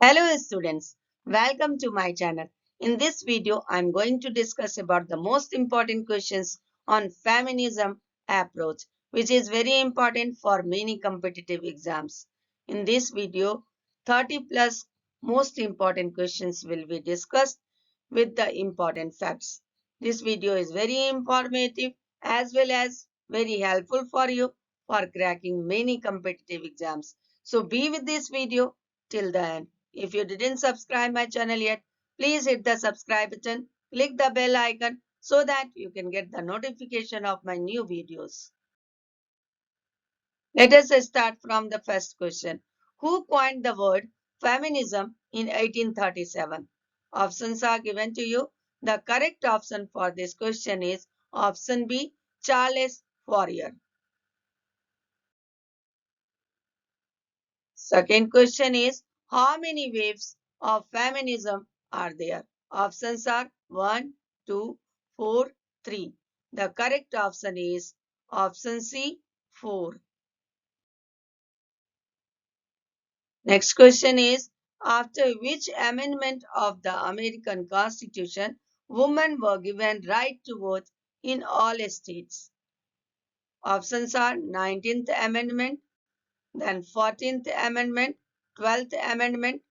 Hello students, welcome to my channel. In this video, I am going to discuss about the most important questions on feminism approach, which is very important for many competitive exams. In this video, 30 plus most important questions will be discussed with the important facts. This video is very informative as well as very helpful for you for cracking many competitive exams. So be with this video till the end. If you didn't subscribe my channel yet, please hit the subscribe button, click the bell icon so that you can get the notification of my new videos. Let us start from the first question. Who coined the word feminism in 1837? Options are given to you. The correct option for this question is option B, Charles Fourier. Second question is, how many waves of feminism are there? Options are 1, 2, 4, 3. The correct option is option C, 4. Next question is, after which amendment of the American Constitution women were given right to vote in all states? Options are 19th Amendment, then 14th Amendment, 12th Amendment,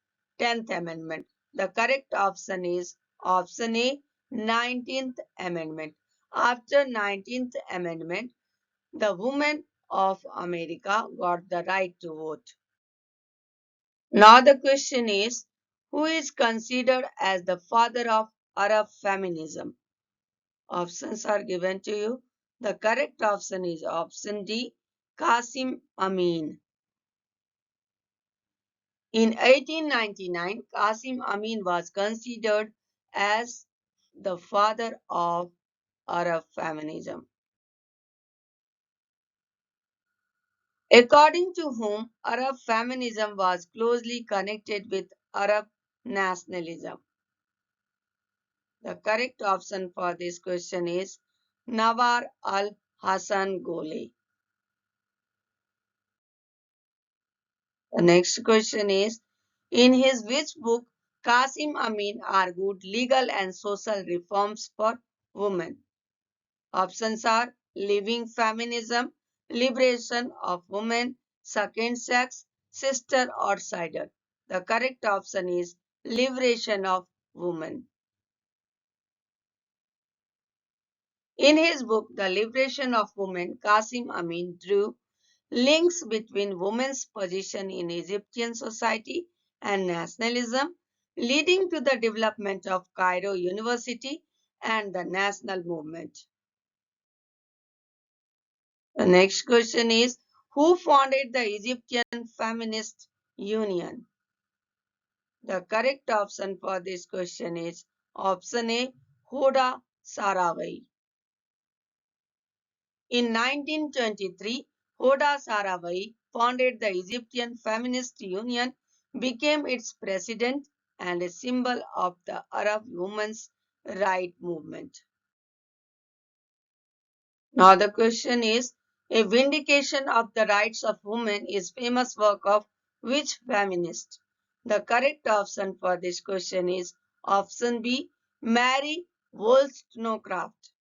10th Amendment. The correct option is option A, 19th Amendment. After 19th Amendment, the women of America got the right to vote. Now the question is, who is considered as the father of Arab feminism? Options are given to you. The correct option is option D, Qasim Amin. In 1899, Qasim Amin was considered as the father of Arab feminism. According to whom, Arab feminism was closely connected with Arab nationalism. The correct option for this question is Nawar al-Hassan Gole. The next question is, in his which book Qasim Amin argued legal and social reforms for women? Options are Living Feminism, Liberation of Women, Second Sex, Sister Outsider. The correct option is Liberation of Women. In his book, The Liberation of Women, Qasim Amin drew links between women's position in Egyptian society and nationalism, leading to the development of Cairo University and the national movement. The next question is, who founded the Egyptian Feminist Union? The correct option for this question is option A, Hoda Saraway. In 1923, Hoda Saraway founded the Egyptian Feminist Union, became its president and a symbol of the Arab women's right movement. Now the question is, a vindication of the rights of women is famous work of which feminist? The correct option for this question is option B, Mary Wollstonecraft.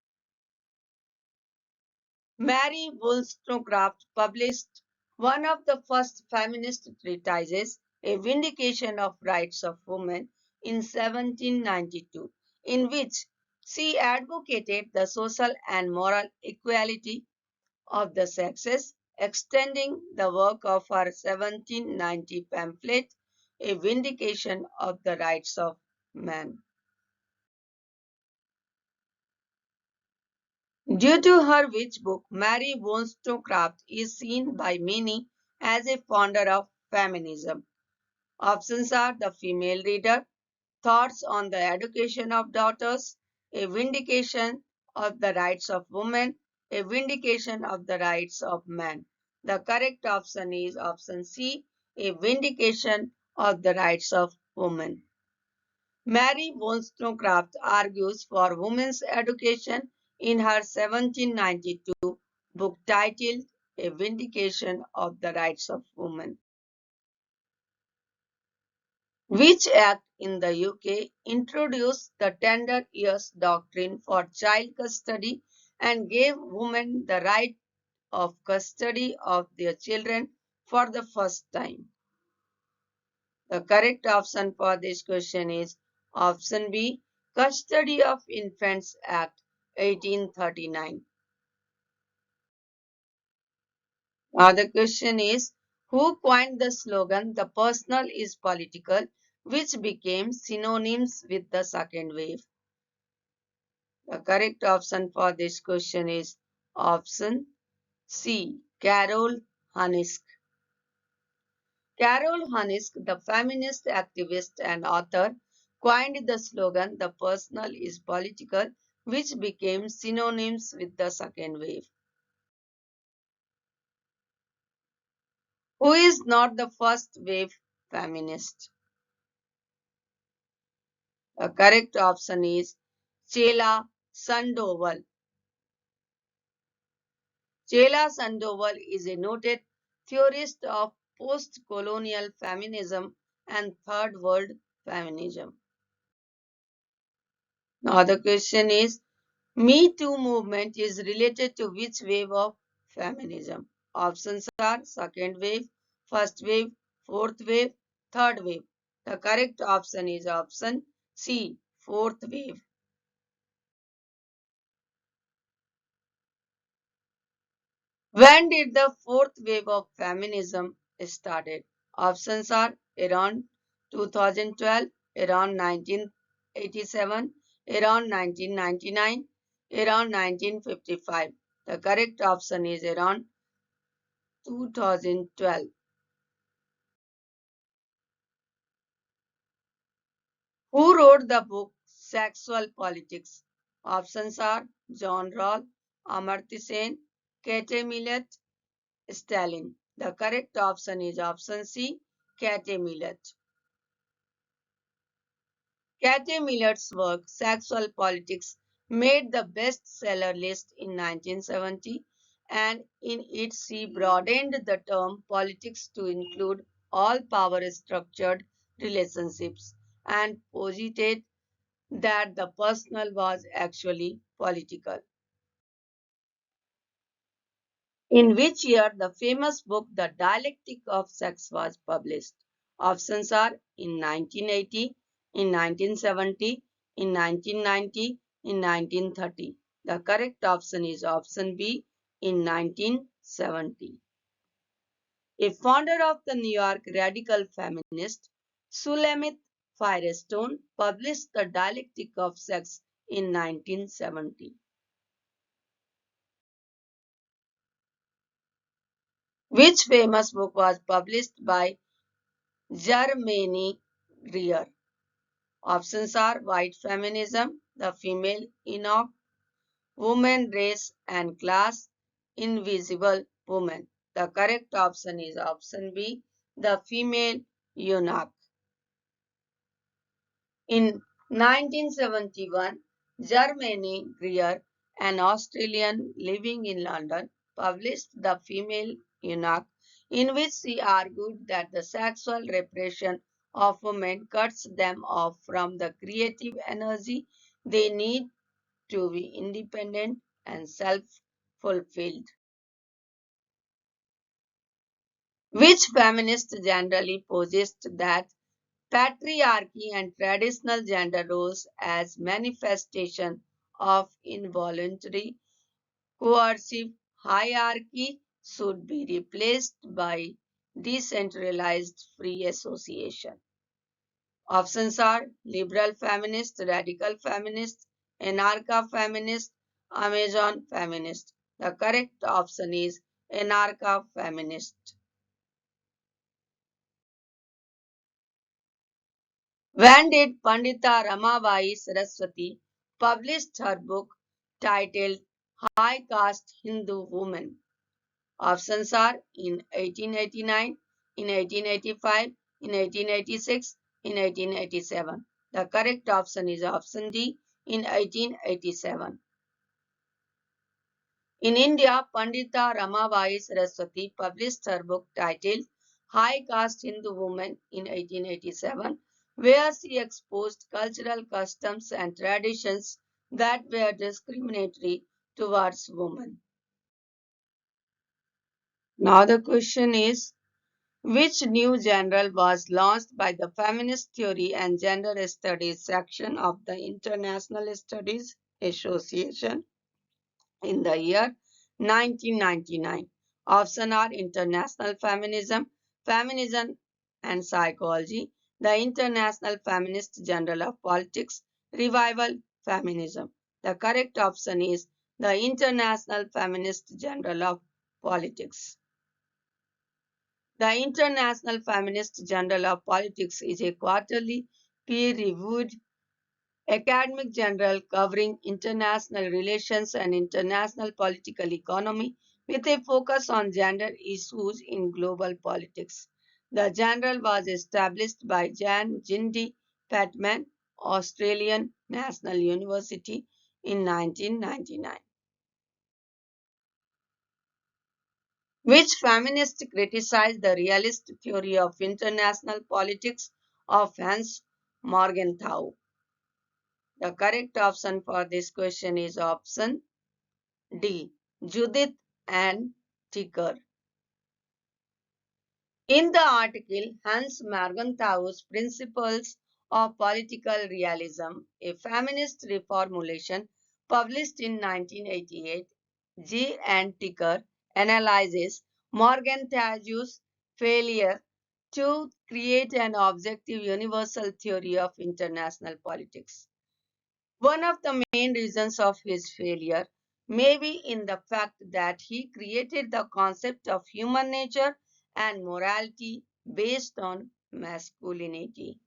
Mary Wollstonecraft published one of the first feminist treatises, A Vindication of Rights of Women, in 1792, in which she advocated the social and moral equality of the sexes, extending the work of her 1790 pamphlet, A Vindication of the Rights of Man. Due to her which book, Mary Wollstonecraft is seen by many as a founder of feminism. Options are The Female Reader, Thoughts on the Education of Daughters, A Vindication of the Rights of Women, A Vindication of the Rights of Man. The correct option is option C, A Vindication of the Rights of Women. Mary Wollstonecraft argues for women's education in her 1792 book titled A Vindication of the Rights of Women. Which act in the UK introduced the tender years doctrine for child custody and gave women the right of custody of their children for the first time? The correct option for this question is option B, Custody of Infants Act 1839. Now the question is, who coined the slogan, the personal is political, which became synonyms with the second wave? The correct option for this question is option C, Carol Hanisk. Carol Hanisk, the feminist activist and author, coined the slogan, the personal is political, which became synonyms with the second wave. Who is not the first wave feminist? The correct option is Chela Sandoval. Chela Sandoval is a noted theorist of post-colonial feminism and third world feminism. Now the question is, Me Too movement is related to which wave of feminism? Options are second wave, first wave, fourth wave, third wave. The correct option is option C, fourth wave. When did the fourth wave of feminism started? Options are around 2012, around 1987, around 1999, around 1955. The correct option is around 2012. Who wrote the book Sexual Politics? Options are John Rawls, Amartya Sen, Kate Millett, Stalin. The correct option is option C, Kate Millett. Kate Millett's work, Sexual Politics, made the bestseller list in 1970, and in it she broadened the term politics to include all power-structured relationships and posited that the personal was actually political. In which year the famous book The Dialectic of Sex was published? Options are in 1980, in 1970, in 1990, in 1930. The correct option is option B, in 1970. A founder of the New York radical feminist, Shulamit Firestone published The Dialectic of Sex in 1970. Which famous book was published by Germaine Greer? Options are White Feminism, The Female Enoch, Woman, Race and Class, Invisible Woman. The correct option is option B, The Female Eunuch. In 1971, Germaine Greer, an Australian living in London, published The Female Eunuch, in which she argued that the sexual repression of women cuts them off from the creative energy they need to be independent and self-fulfilled. Which feminist generally posits that patriarchy and traditional gender roles as manifestation of involuntary coercive hierarchy should be replaced by decentralized free association. Options are liberal feminist, radical feminist, anarcha feminist, Amazon feminist. The correct option is anarcha feminist. When did Pandita Ramabai Saraswati publish her book titled High Caste Hindu Woman? Options are in 1889, in 1885, in 1886, in 1887. The correct option is option D, in 1887. In India, Pandita Ramabai Saraswati published her book titled High Caste Hindu Woman in 1887. where she exposed cultural customs and traditions that were discriminatory towards women. Now the question is, which new journal was launched by the Feminist Theory and Gender Studies section of the International Studies Association in the year 1999? Option are International Feminism, Feminism and Psychology, the International Feminist Journal of Politics, Revival Feminism. The correct option is the International Feminist Journal of Politics. The International Feminist Journal of Politics is a quarterly, peer-reviewed academic journal covering international relations and international political economy with a focus on gender issues in global politics. The journal was established by Jan Jindy Patman, Australian National University in 1999. Which feminists criticized the realist theory of international politics of Hans Morgenthau? The correct option for this question is option D. Judith and Ticker. In the article Hans Morgenthau's Principles of Political Realism, a feminist reformulation published in 1988, G. and Ticker analyzes Morgenthau's failure to create an objective universal theory of international politics. One of the main reasons of his failure may be in the fact that he created the concept of human nature and morality based on masculinity.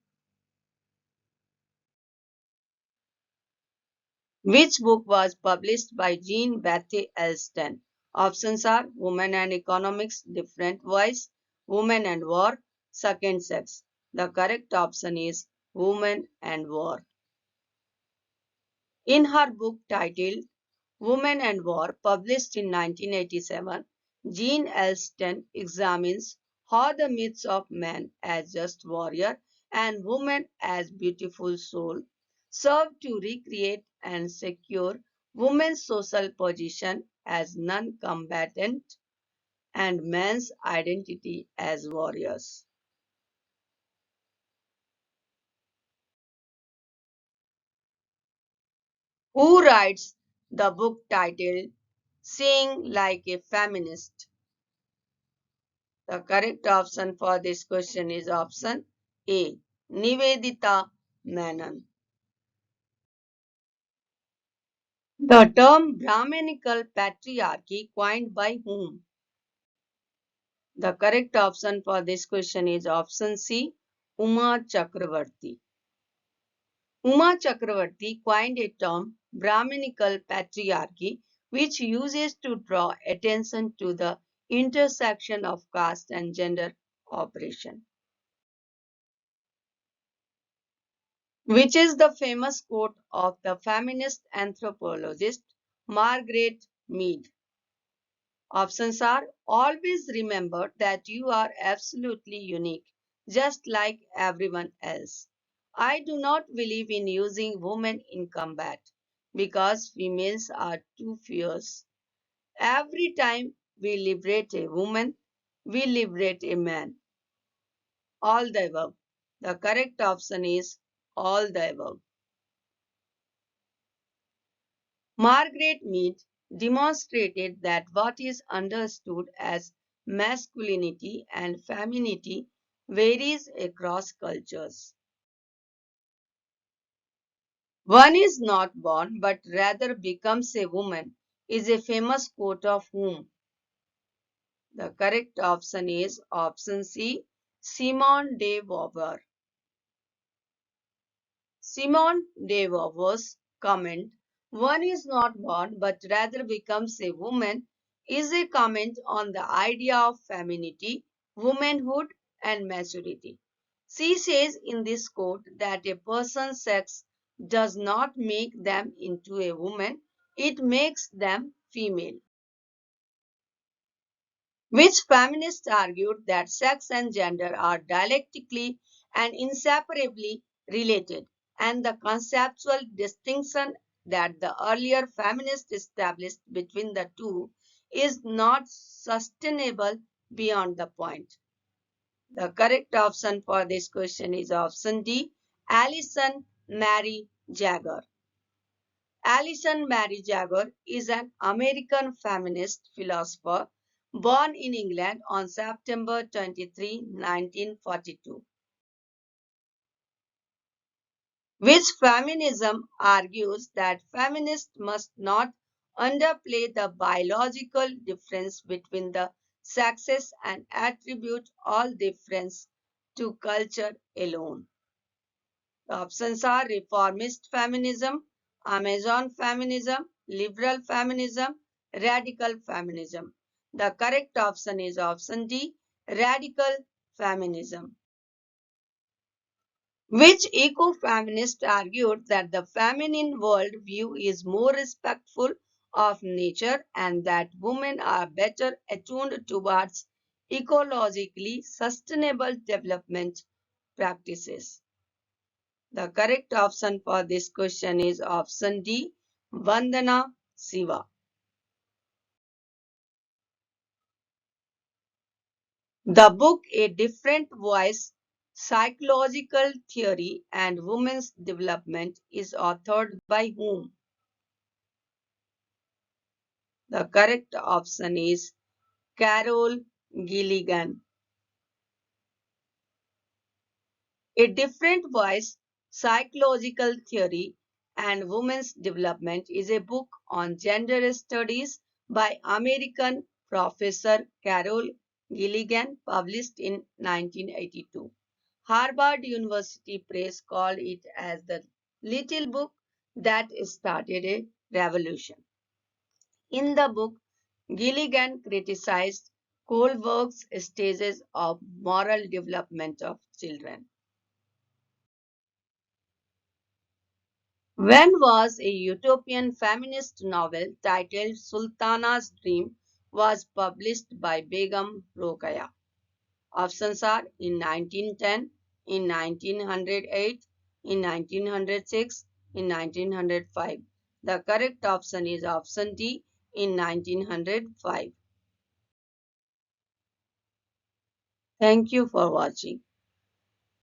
Which book was published by Jean Bethel Elston? Options are Women and Economics, Different Voice, Women and War, Second Sex. The correct option is Women and War. In her book titled Women and War, published in 1987, Jean Elston examines how the myths of man as just warrior and woman as beautiful soul serve to recreate and secure women's social position as non-combatant and man's identity as warriors. Who writes the book titled Sing Like a Feminist? The correct option for this question is option A. Nivedita Menon. The term Brahminical patriarchy coined by whom? The correct option for this question is option C. Uma Chakravarti. Uma Chakravarti coined a term Brahminical patriarchy which uses to draw attention to the intersection of caste and gender oppression. Which is the famous quote of the feminist anthropologist Margaret Mead? Options are always remember that you are absolutely unique, just like everyone else. I do not believe in using women in combat because females are too fierce. Every time we liberate a woman, we liberate a man. All the above. The correct option is all the above. Margaret Mead demonstrated that what is understood as masculinity and femininity varies across cultures. One is not born but rather becomes a woman is a famous quote of whom? The correct option is option C. Simone de Beauvoir. Simone de Beauvoir's comment, one is not born but rather becomes a woman, is a comment on the idea of femininity, womanhood, and maturity. She says in this quote that a person's sex does not make them into a woman, it makes them female. Which feminists argued that sex and gender are dialectically and inseparably related, and the conceptual distinction that the earlier feminists established between the two is not sustainable beyond the point. The correct option for this question is option D, Alison Mary Jagger. Alison Mary Jagger is an American feminist philosopher born in England on September 23, 1942. Which feminism argues that feminists must not underplay the biological difference between the sexes and attribute all difference to culture alone. The options are reformist feminism, Amazon feminism, liberal feminism, radical feminism. The correct option is option D, radical feminism. Which ecofeminist argued that the feminine worldview is more respectful of nature and that women are better attuned towards ecologically sustainable development practices. The correct option for this question is option D, Vandana Shiva. The book A Different Voice, Psychological Theory and Women's Development is authored by whom? The correct option is Carol Gilligan. A Different Voice, Psychological Theory and Women's Development is a book on gender studies by American professor Carol Gilligan, published in 1982. Harvard University Press called it as the little book that started a revolution. In the book, Gilligan criticized Kohlberg's stages of moral development of children. When was a utopian feminist novel titled Sultana's Dream was published by Begum Rokeya? Options are in 1910, in 1908, in 1906, in 1905. The correct option is option D, in 1905. Thank you for watching.